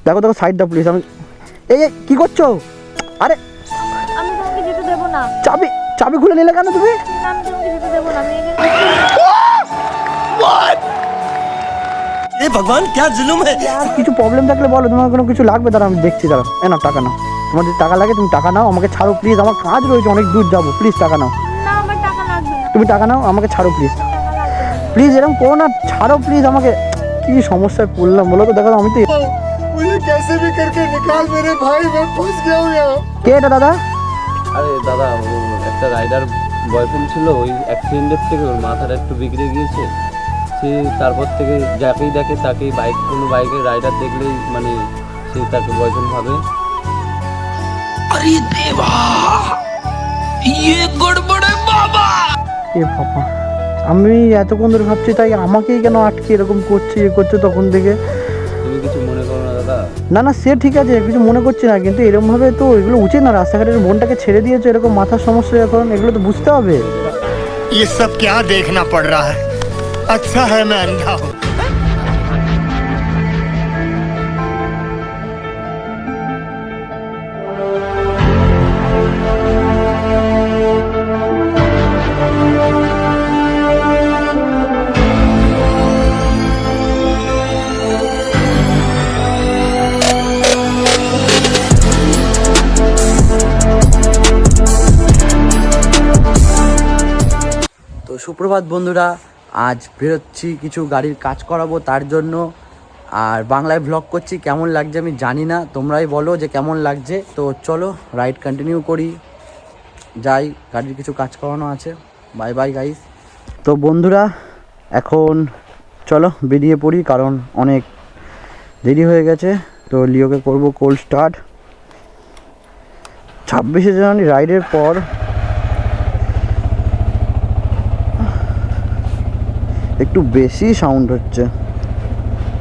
দেখো দেখো সাইড দাও প্লিজ। আমি এই কি করছো? আরে আমি তোমাকে যেতে দেব না। চাবি চাবি খুলে নিলে কেন তুমি? না আমি তোমাকে যেতে দেব না। আমি ये भगवान क्या जुल्म है। আর কিছু প্রবলেম থাকলে বলো, তোমার কোনো কিছু লাগবে দাঁড়া আমি দেখছি, দাঁড়া। না টাকা নাও, তোমার যদি টাকা লাগে তুমি টাকা নাও, আমাকে ছাড়ো প্লিজ, আমার কাজ রয়েছে অনেক দূর যাবো, প্লিজ টাকা নাও। না আমার টাকা লাগবে না। তুমি টাকা নাও, আমাকে ছাড়ো প্লিজ, টাকা লাগবে না। প্লিজ এরকম করো না, ছাড়ো প্লিজ আমাকে। কি সমস্যায় পড়লাম বলো তো? দেখো আমি তো मुझे कैसे भी करके निकाल मेरे भाई, मैं फंस गया हूँ यहाँ। কে এটা দাদা? আরে দাদা, ও একটা রাইডার বয়ফ্রেন্ড ছিল, ওই অ্যাক্সিডেন্টের থেকে ওর মাথাটা একটু বিগড়ে গিয়েছে। সে তারপর থেকে যাকেই দেখে তাকেই কোনো বাইকের রাইডার দেখলেই মানে সে তাকে বয়ফ্রেন্ড ভাবে। अरे देवा, ये गड़बड़ है बाबा। এ বাবা, আমি এতক্ষণ ধরে ভাবছি তাই আমাকেই কেন আটকে এরকম করছে, এ করছে তখন থেকে। তুমি কিছু মনে করো না দাদা। না না সে ঠিক আছে, কিছু মনে করছি না, কিন্তু এরকমভাবে তো এগুলো উচিত না। রাস্তাঘাটের বোনটাকে ছেড়ে দিয়েছে, এরকম মাথার সমস্যা এখন, এগুলো তো বুঝতে হবে। ये सब क्या देखना पड़ रहा है? अच्छा है मैं अंधा हूँ। তো সুপ্রভাত বন্ধুরা, আজ বেরোচ্ছি কিছু গাড়ির কাজ করাবো তার জন্য, আর বাংলায় ভ্লগ করছি। কেমন লাগছে আমি জানি না, তোমরাই বলো যে কেমন লাগছে। তো চলো রাইড কন্টিনিউ করি, যাই, গাড়ির কিছু কাজ করানো আছে। Bye bye guys. তো বন্ধুরা এখন চলো বেরিয়ে পড়ি, কারণ অনেক দেরি হয়ে গেছে। তো লিওকে করব কোল্ড স্টার্ট। 26শে জানুয়ারি রাইডের পর একটু বেশি সাউন্ড হচ্ছে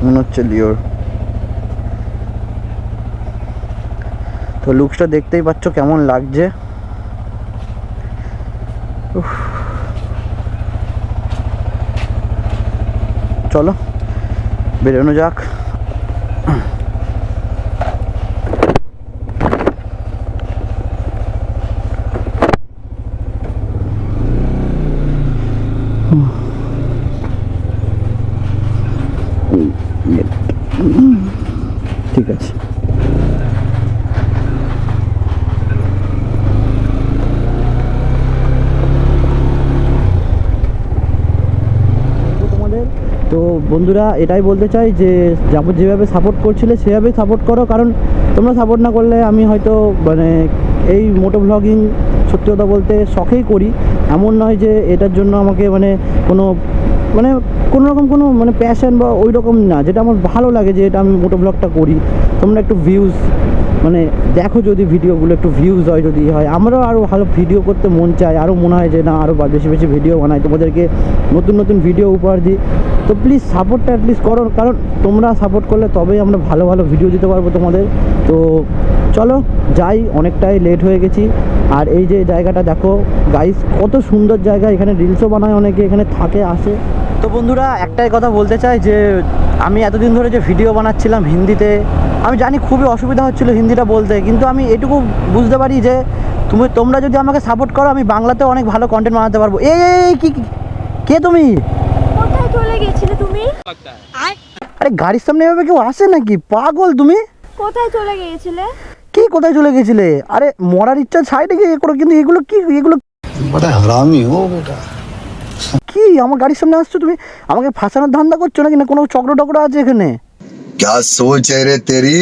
মনে হচ্ছে লিওর। তো লুকসটা দেখতেই পাচ্ছ কেমন লাগছে। চলো বেরোনো যাক। ঠিক আছে। তোমাদের তো বন্ধুরা এটাই বলতে চাই যে যেভাবে সাপোর্ট করছিলে সেভাবে সাপোর্ট করো, কারণ তোমরা সাপোর্ট না করলে আমি হয়তো মানে এই মোটো ভ্লগিং সত্যি কথা বলতে শখেই করি, এমন নয় যে এটার জন্য আমাকে মানে কোনো রকম কোনো মানে প্যাশন বা ওই রকম না, যেটা আমার ভালো লাগে যে এটা আমি মোটো ব্লগটা করি। তোমরা একটু ভিউজ মানে দেখো, যদি ভিডিওগুলো একটু ভিউজ হয়, যদি হয় আমারও আরও ভালো ভিডিও করতে মন চায়, আরও মনে হয় যে না আরও বেশি বেশি ভিডিও বানাই, তোমাদেরকে নতুন নতুন ভিডিও উপহার দিই। তো প্লিজ সাপোর্টটা অ্যাটলিস্ট করো, কারণ তোমরা সাপোর্ট করলে তবেই আমরা ভালো ভালো ভিডিও দিতে পারবো তোমাদের। তো চলো যাই, অনেকটাই লেট হয়ে গেছি। আর এই যে জায়গাটা দেখো গাইস, কত সুন্দর জায়গা, এখানে রিলসও বানায় অনেকে, এখানে থাকে আসে। তো বন্ধুরা একটাই কথা বলতে চাই যে আমি এতদিন ধরে যে ভিডিও বানাচ্ছিলাম হিন্দিতে, আমি জানি খুবই অসুবিধা হচ্ছিল হিন্দিটা বলতে, কিন্তু আমি এটুকু বুঝতে পারি যে তোমরা যদি আমাকে সাপোর্ট করো আমি বাংলাতে অনেক ভালো কন্টেন্ট বানাতে পারবো। এই কি কে তুমি? কোথায় চলে গিয়েছিলে তুমি? আরে গাড়ির সামনে এভাবে কেউ আসে নাকি? পাগল তুমি? কোথায় চলে গিয়েছিলে? কি কোথায় চলে গেছিলে? আরে মরার ইচ্ছা সাইডে গিয়ে করো, কিন্তু এগুলো কি, এগুলো बड़ा हरामी हो बेटा। কি আমার গাড়ির সামনে আসছো তুমি? আমাকে ফাঁসানোর ধান্দা করছো নাকি? না কোনো চক্র টক্র আছে এখানে? क्या सोच है रे तेरी,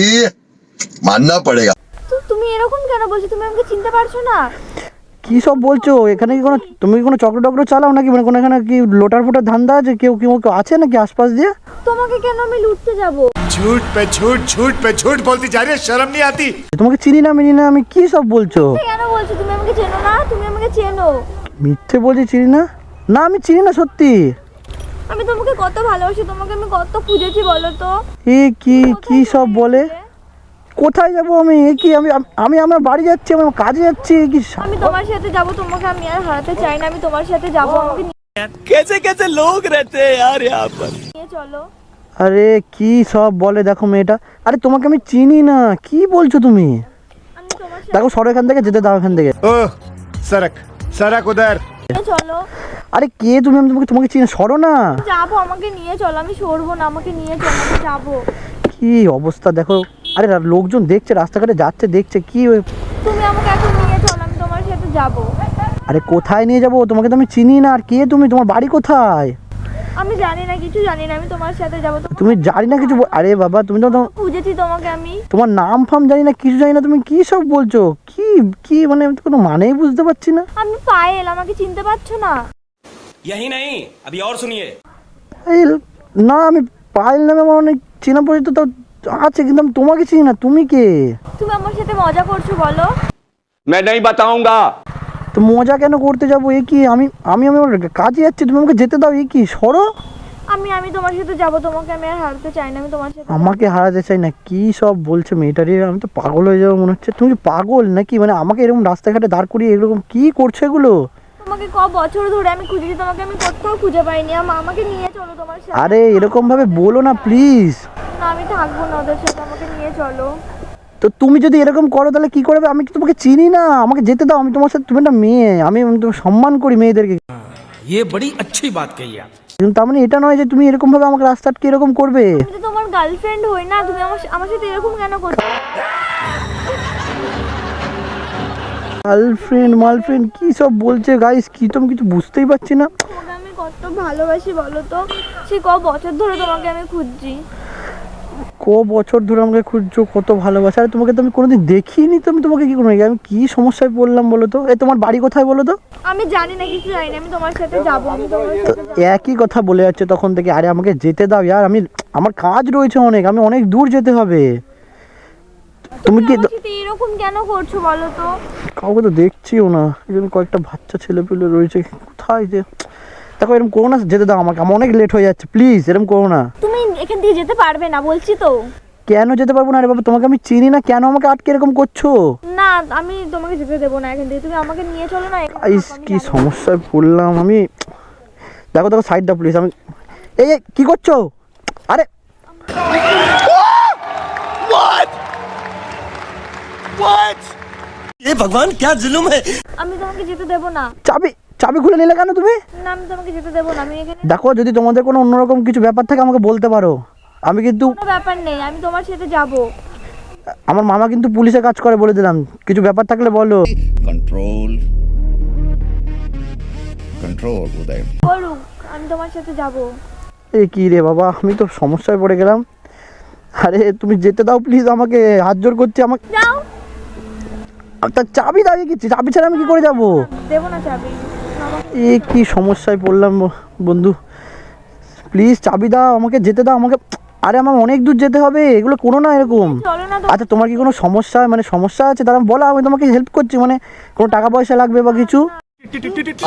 मानना पड़ेगा। তো তুমি এরকম কেন বলছো? তুমি আমাকে চিনতে পারছো না? কি সব বলছো? এখানে কি কোনো তুমি কি কোনো চক্র টক্র চালাও নাকি? মানে কোনো এখানে কি লোটার ফোটার ধান্দা আছে? কেউ আছে নাকি আশপাশ দিয়ে? তোমাকে কেন আমি লুটতে যাব? झूठ पे झूठ, झूठ पे झूठ बोलती जा रही है, शर्म नहीं आती? তোমাকে চিনি না মিনি না, আমি কি সব বলছো? কেন বলছো? তুমি আমাকে চেনো না? তুমি আমাকে চেনো? মিথ্যে বলছি চিনি না? না আমি চিনি না সত্যি। আমি তোমাকে কত ভালোবাসি, তোমাকে আমি কত খুঁজেছি বলো তো। এ কি কোথায় সব চলে বলে? গেছিলে? কোথায় যাব আমি? এ কি আমি আমার বাড়ি যাচ্ছি, আমি আমার কাজে যাচ্ছি। এ কি আমি তোমার সাথে যাব, তোমাকে আমি আর হারাতে চাই না। আমি তোমার সাথে যাব, আমাকে कैसे कैसे लोग रहते हैं यार यहाँ पर। নিয়ে চলো। আরে কি সব বলে দেখো মেয়েটা, আরে তোমাকে আমি চিনি না, কি বলছো তুমি? আমি তোমার সাথে দেখো সরো এখান থেকে, যেতে দাও এখান থেকে। ओह सड़क सड़क उधर চলো। আরে কে তুমি? আমি তোমাকে তোমাকে চিনি, সরো না। যাবো, আমাকে নিয়ে চলো, আমি সরবো না, আমাকে নিয়ে চলো, আমি যাবো। কি অবস্থা দেখো, আরে লোকজন দেখছে, রাস্তাঘাটে যাচ্ছে দেখছে, কি তুমি আমাকে এখন নিয়ে চলো, আমি তোমার সাথে যাবো। আরে কোথায় নিয়ে যাবো? তোমাকে তো আমি চিনি না। আর কে তুমি? তোমার বাড়ি কোথায়? আমি জানি না, কিছু জানি না, আমি তোমার সাথে যাবো। তুমি জানি না কিছু আরে বাবা, তুমি তো খুঁজেছি তোমাকে আমি। তোমার নাম ফাম জানি না, কিছু জানি না, তুমি কি সব বলছো? কি কি মানে আমি তো কোনো মানেই বুঝতে পারছি না। আমি পায়েল, আমাকে চিনতে পারছো না? यही नहीं अभी और सुनिए। এই না, আমি পায়েল নামে আমার অনেক চেনা পরিচিত তো আছে, কিন্তু আমি তোমাকে চিনি না। তুমি কে? তুমি আমার সাথে মজা করছো বলো? मैं नहीं बताऊंगा। তো মজা কেন করতে যাবো? এ কি, আমি আমি আমার কাজে যাচ্ছি, তুমি আমাকে যেতে দাও। এ কি, সরো। আমি তোমার সাথে যাবো, তোমাকে আমি আর হারাতে চাই না, আমি তোমার সাথে আমাকে হারাতে চাই না? কি সব বলছে মেয়েটারে, আমি তো পাগল হয়ে যাবো মনে হচ্ছে। তুমি কি পাগল নাকি? মানে আমাকে এরকম রাস্তাঘাটে দাঁড় করিয়ে এরকম কি করছে এগুলো? তোমাকে ক বছর ধরে আমি খুঁজেছি, তোমাকে আমি কোথাও খুঁজে পাইনি। আমাকে নিয়ে চলো তোমার সাথে। আরে এরকম ভাবে বলো না প্লিজ। না, আমি থাকবো না ওদের সাথে, আমাকে নিয়ে চলো। তো তুমি যদি এরকম করো তাহলে কি করবে? আমি কি তোমাকে চিনি না? আমাকে যেতে দাও, আমি তোমার সাথে, তুমি একটা মেয়ে, আমি তোমার সম্মান করি মেয়েদেরকে, ये बड़ी अच्छी बात कही आप। কিন্তু তার মানে এটা নয় যে তুমি এরকম ভাবে আমাকে রাস্তাটকে এরকম করবে। আমি তো তোমার গার্লফ্রেন্ড হই না, তুমি আমার সাথে এরকম কেন করছো? গার্লফ্রেন্ড মালফ্রেন্ড কি সব বলছে গাইস, কি তো আমি কিছু বুঝতেই পারছি না। তোমাকে আমি কত ভালোবাসি বলো তো, সে ক বছর ধরে তোমাকে আমি খুঁজছি। ক বছর ধরে আমাকে খুঁজছো, কত ভালোবাসা। আর তোমাকে তো আমি কোনোদিন দেখিনি, তো আমি তোমাকে কি করবো? আমি কি সমস্যায় পড়লাম বলো তো? এই তোমার বাড়ি কোথায় বলো তো? আমি জানি না, কিছু জানি না, আমি তোমার সাথে যাবো, আমি তোমার তো সাথে যাবো। একই কথা বলে যাচ্ছে তখন থেকে। আরে আমাকে যেতে দাও ইয়ার, আমি আমার কাজ রয়েছে অনেক, আমি অনেক দূর যেতে হবে। তুমি কি আমার সাথে এরকম কেন করছো বলো তো? কাউকে তো দেখছিও না, এখানে কয়েকটা বাচ্চা ছেলে পেলে রয়েছে, কোথায় যে। দেখো এরকম করো না, যেতে দাও আমাকে, আমার অনেক লেট হয়ে যাচ্ছে, প্লিজ এরকম করো না। তুমি এখান দিয়ে যেতে পারবে না বলছি তো। কেন যেতে পারবো না? আরে বাবা তোমাকে আমি চিনি না, কেন আমাকে আটকে এরকম করছো? না, আমি তোমাকে যেতে দেবো না এখান থেকে, তুমি আমাকে নিয়ে চলো না। এখানে গাইস থাকো, আমি কি যাবো। সমস্যায় পড়লাম আমি। দেখো দেখো সাইড দাও প্লিজ। আমি এই এই, কি করছো? আরে ये भगवान क्या जुल्म है। আমি তোমাকে যেতে দেবো না। চাবি চাবি খুলে নিলে কেন তুমি? না, আমি তোমাকে যেতে দেবো না, আমি এখানে দেখো যদি তোমাদের কোনো অন্যরকম কিছু ব্যাপার থাকে আমাকে বলতে পারো, আমি কিন্তু, কোনো ব্যাপার নেই, আমি তোমার সাথে যাবো। আমার মামা কিন্তু পুলিশে কাজ করে বলে দিলাম, কিছু ব্যাপার থাকলে বলো। कंट्रोल कंट्रोल उदय বলুক, আমি তোমার সাথে যাবো। এ কি রে বাবা, আমি তো সমস্যায় পড়ে গেলাম। আরে তুমি যেতে দাও প্লিজ আমাকে, হাত জোর করছি আমাকে। যাও। তা চাবি দাও, কি চাবি ছাড়া আমি কি করে যাবো? দেবো না চাবি। এ কি সমস্যায় পড়লাম বন্ধু, প্লিজ চাবি দাও আমাকে, যেতে দাও আমাকে। আরে আমার অনেক দূর যেতে হবে, এগুলো করো না এরকম। চলো না তো। আচ্ছা তোমার কি কোনো সমস্যা, মানে সমস্যা আছে তারা বলো, আমি তোমাকে হেল্প করছি, মানে কোনো টাকা পয়সা লাগবে বা কিছু?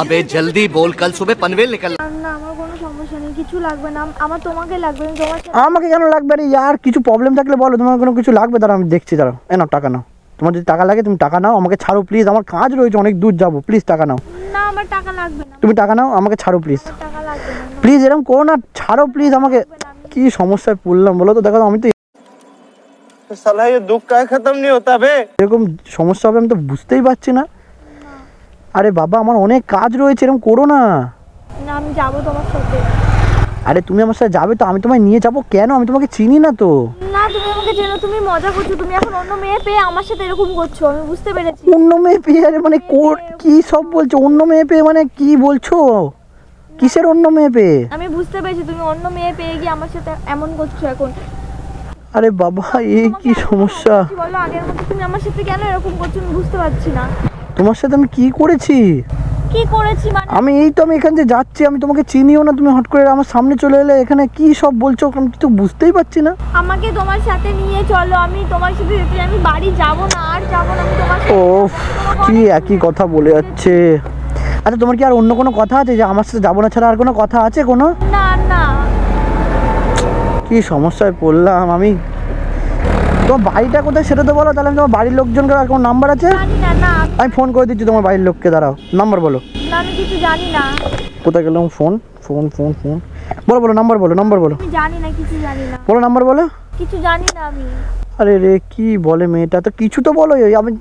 अबे जल्दी बोल, कल सुबह पनवेल निकल। না, আমার কোনো সমস্যা নেই, কিছু লাগবে না, আমার তোমাকে লাগবে, আমি তোমার সাথে। আমাকে কেন লাগবে? আরে ইয়ার কিছু প্রবলেম থাকলে বলো, তোমার কোনো কিছু লাগবে, দাঁড়াও আমি দেখছি, দাঁড়াও। এ নাও টাকা নাও, তোমার যদি টাকা লাগে তুমি টাকা নাও, আমাকে ছাড়ো প্লিজ, আমার কাজ রয়েছে, অনেক দূর যাবো, প্লিজ টাকা নাও। না, আমার টাকা লাগবে না, তুমি টাকা নাও, আমাকে ছাড়ো প্লিজ, আমার টাকা লাগবে না। প্লিজ এরকম করো না, ছাড়ো প্লিজ আমাকে। কি সমস্যায় পড়লাম বলো তো? দেখো আমি তো साला ये दुख का खत्म नहीं होता बे। এরকম সমস্যা হবে আমি তো বুঝতেই পারছি না। আরে বাবা আমার অনেক কাজ রয়েছে, এরকম করো না। না, আমি যাবো তোমার সাথে। আরে তুমি আমার সাথে যাবে তো আমি তোমায় নিয়ে যাবো কেন? আমি তোমাকে চিনি না তো। না, তুমি আমাকে চেনো, তুমি মজা করছো, তুমি এখন অন্য মেয়ে পেয়ে আমার সাথে এরকম করছো, আমি বুঝতে পেরেছি। অন্য মেয়ে পেয়ে? আরে মানে কি সব বলছো? অন্য মেয়ে পেয়ে মানে কি বলছো? কিসের অন্য মেয়ে পেয়ে? আমি বুঝতে পেরেছি, তুমি অন্য মেয়ে পেয়ে গিয়ে আমার সাথে এমন করছো এখন। আরে বাবা এই কি সমস্যা? কি বলো, আগের মতো তুমি আমার সাথে কেন এরকম করছো আমি বুঝতে পারছি না। তোমার সাথে আমি কি করেছি? কি করেছি মানে? আমি আমি এখান থেকে যাচ্ছি, আমি তোমাকে চিনিও না, তুমি হট করে আমার সামনে চলে এলে, এখানে কি সব বলছো আমি তো বুঝতেই পারছি না। আমাকে তোমার সাথে নিয়ে চলো, আমি তোমার সাথে যেতে চাই, আমি বাড়ি যাবো না, আর যাবো না, আমি তোমার সাথে। ও কি একই কথা বলে যাচ্ছে। আচ্ছা তোমার কি আর অন্য কোনো কথা আছে যে আমার সাথে যাবো না ছাড়া আর কোনো কথা আছে কোনো? না না। কি সমস্যায় পড়লাম আমি। তোমার বাড়িটা কোথায় সেটা তো বলো, তাহলে আমি তোমার বাড়ির লোকজনকে আর কোনো নাম্বার আছে? জানি না। না, আমি ফোন করে দিচ্ছি তোমার বাড়ির লোককে, দাঁড়াও নাম্বার বলো। না, আমি কিছু জানি না। কোথায় গেলাম? ফোন ফোন ফোন ফোন বলো বলো নাম্বার বলো, নাম্বার বলো, আমি জানি না, কিছু জানি না, বলো নাম্বার বলো। কিছু জানি না আমি। আরে রে কি বলে মেয়েটা, তো কিছু তো বলো, আমি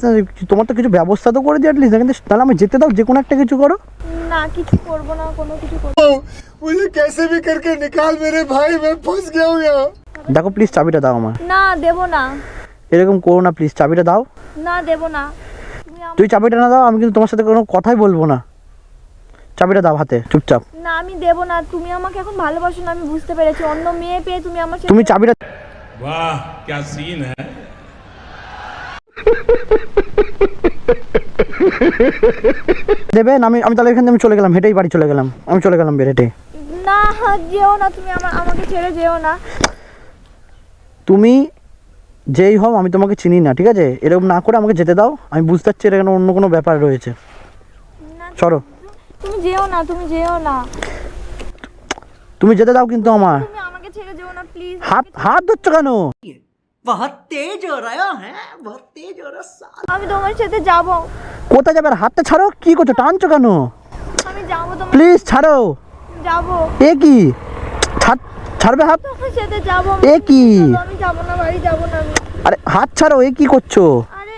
তোমার তো কিছু ব্যবস্থা তো করে দিই অ্যাটলিস্ট, কিন্তু তাহলে আমি যেতে দাও, যে কোনো একটা কিছু করো। না কিছু করবো না, কোনো কিছু করবো मुझे कैसे भी करके निकाल मेरे भाई, मैं फंस गया हूँ यहाँ। দেখো প্লিজ চাবিটা দাও আমার, না, দেবো না, এরকম করো না প্লিজ, চাবিটা দাও। না দেবো না, তুমি তুই চাবিটা না দাও আমি কিন্তু তোমার সাথে কোনো কথাই বলবো না, চাবিটা দাও হাতে চুপচাপ। না আমি দেবো না, তুমি আমাকে এখন ভালোবাসো না, আমি বুঝতে পেরেছি। অন্য মেয়ে পেয়ে তুমি আমার সাথে তুমি চাবিটা वाह क्या सीन है। দেবে না, আমি তাহলে এখান থেকে আমি চলে গেলাম, হেঁটেই বাড়ি চলে গেলাম, আমি চলে গেলাম বের হেঁটে। না যেও না, তুমি আমাকে ছেড়ে যেও না। তুমি যেই হও আমি তোমাকে চিনি না, ঠিক আছে? এরকম না করে আমাকে যেতে দাও, আমি বুঝতে পারছি এটা কেন অন্য কোনো ব্যাপার রয়েছে। না, সরো, তুমি যেও না, তুমি যেও না, তুমি যেতে দাও কিন্তু আমার। তুমি আমাকে ছেড়ে যেও না প্লিজ। হাত ধরছো কেন? আমি তোমার সাথে যাবো। কোথায় যাবে? আর হাতটা ছাড়ো, কি করছো, টানছো কেন? আমি যাবো, তোমার প্লিজ ছাড়ো। যাবো, এ কি, ছাড়বে হাত? তোমার সাথে যাবো। এ কি? আমি যাবো না, বাড়ি যাবো না আমি। আরে হাত ছাড়ো, এ কি করছো? আরে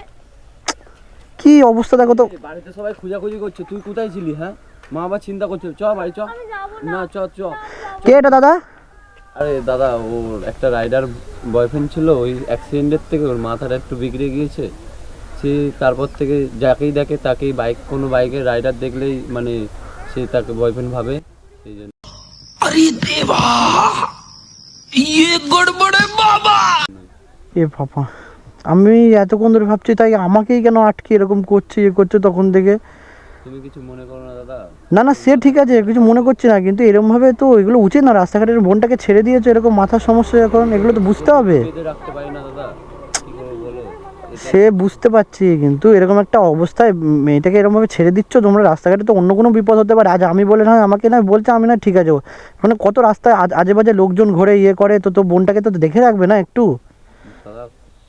কি অবস্থা দেখো তো। বাড়িতে সবাই খোঁজাখুঁজি করছে, তুই কোথায় ছিলি? হ্যাঁ, মা আবার চিন্তা করছে, চ বাড়ি চ। আমি যাবো না। না চ চ। কে এটা দাদা? আরে দাদা, ওর একটা রাইডার বয়ফ্রেন্ড ছিল, ওই অ্যাক্সিডেন্টের থেকে ওর মাথাটা একটু বিগড়ে গিয়েছে। সে তারপর থেকে যাকেই দেখে তাকেই কোনো বাইকের রাইডার দেখলেই মানে সে তাকে বয়ফ্রেন্ড ভাবে, সেই জন্য। अरे देवा, ये गड़बड़ है बाबा। এ বাবা, আমি এতক্ষণ ধরে ভাবছি তাই আমাকেই কেন আটকে এরকম করছে, করছে তখন থেকে। তুমি কিছু মনে করো না দাদা। না না সে ঠিক আছে, কিছু মনে করছি না, কিন্তু এরকমভাবে তো এগুলো উচিত না। রাস্তাঘাটের বোনটাকে ছেড়ে দিয়েছো, এরকম মাথার সমস্যা এখন, এগুলো তো বুঝতে হবে। বেঁধে রাখতে পারি না দাদা, কি করবো বলো। সে বুঝতে পারছি, কিন্তু এরকম একটা অবস্থায় মেয়েটাকে এরকমভাবে ছেড়ে দিচ্ছ তোমরা, রাস্তাঘাটে তো অন্য কোনো বিপদ হতে পারে। আজ আমি বলে না, আমাকে না বলছে, আমি না ঠিক আছে, মানে কত রাস্তায় আজে বাজে লোকজন ঘোরে ইয়ে করে, তো বোনটাকে তো দেখে রাখবে না একটু। দাদা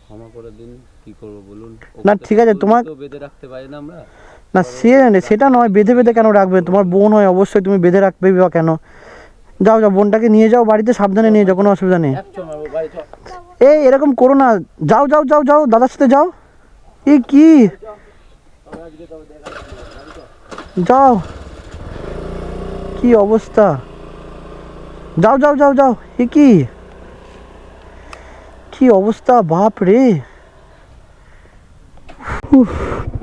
ক্ষমা করে দিন, কি করবো বলুন। না ঠিক আছে, তোমার তো বেঁধে রাখতে পারি না আমরা। না সেটা নয়, বেঁধে বেঁধে কেন রাখবে? তোমার বোন হয়, অবশ্যই তুমি বেঁধে রাখবে বা কেন? যাও যাও, বোনটাকে নিয়ে যাও বাড়িতে, সাবধানে নিয়ে যাও, কোনো অসুবিধা নেই। এই এরকম করো না, যাও যাও যাও যাও, দাদার সাথে যাও। এ কি, যাও, কি অবস্থা, যাও যাও যাও যাও। এ কি, কি অবস্থা, বাপ রে, উফ,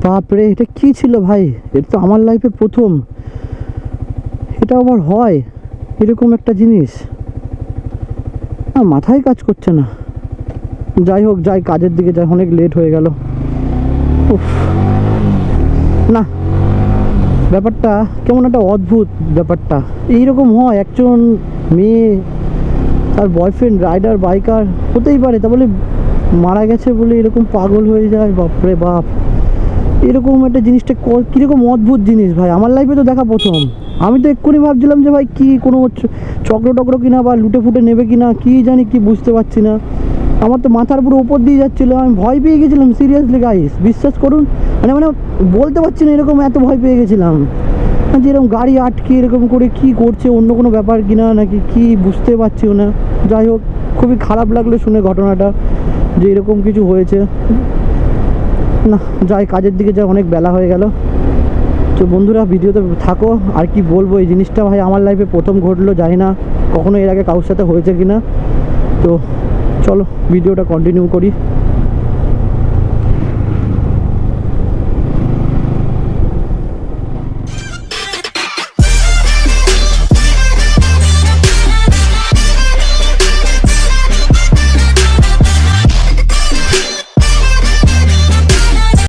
বাপ রে, এটা কি ছিল ভাই? এটা তো আমার লাইফে প্রথম, এটা আবার হয় এরকম একটা জিনিস, আর মাথায় কাজ করছে না। যাই হোক, যাই কাজের দিকে যাই, অনেক লেট হয়ে গেল। উফ, না ব্যাপারটা কেমন একটা অদ্ভুত ব্যাপারটা। এইরকম হয়, একজন মেয়ে তার বয়ফ্রেন্ড রাইডার বাইকার হতেই পারে, তা বলে মারা গেছে বলে এরকম পাগল হয়ে যায়, বাপরে বাপ। এরকম একটা জিনিসটা কীরকম অদ্ভুত জিনিস ভাই, আমার লাইফে তো দেখা প্রথম। আমি তো এক্ষুনি ভাবছিলাম যে ভাই কি কোনো চক্র টক্র কিনা বা লুটে ফুটে নেবে কিনা, কি জানি, কি বুঝতে পারছি না। আমার তো মাথার পুরো ওপর দিয়ে যাচ্ছিলো, আমি ভয় পেয়ে গেছিলাম সিরিয়াসলি গাইস, বিশ্বাস করুন। মানে বলতে পারছি না, এরকম এত ভয় পেয়ে গেছিলাম যে এরকম গাড়ি আটকে এরকম করে কি করছে, অন্য কোনো ব্যাপার কিনা নাকি কি বুঝতে পারছিও না। যাই হোক, খুবই খারাপ লাগলো শুনে ঘটনাটা, যে এরকম কিছু হয়েছে। না যাই, কাজের দিকে যাই, অনেক বেলা হয়ে গেল। তো বন্ধুরা ভিডিওতে থাকো, আর কি বলবো, এই জিনিসটা ভাই আমার লাইফে প্রথম ঘটলো, জানি না কখনো এর আগে কারোর সাথে হয়েছে কিনা। তো চলো ভিডিওটা কন্টিনিউ করি।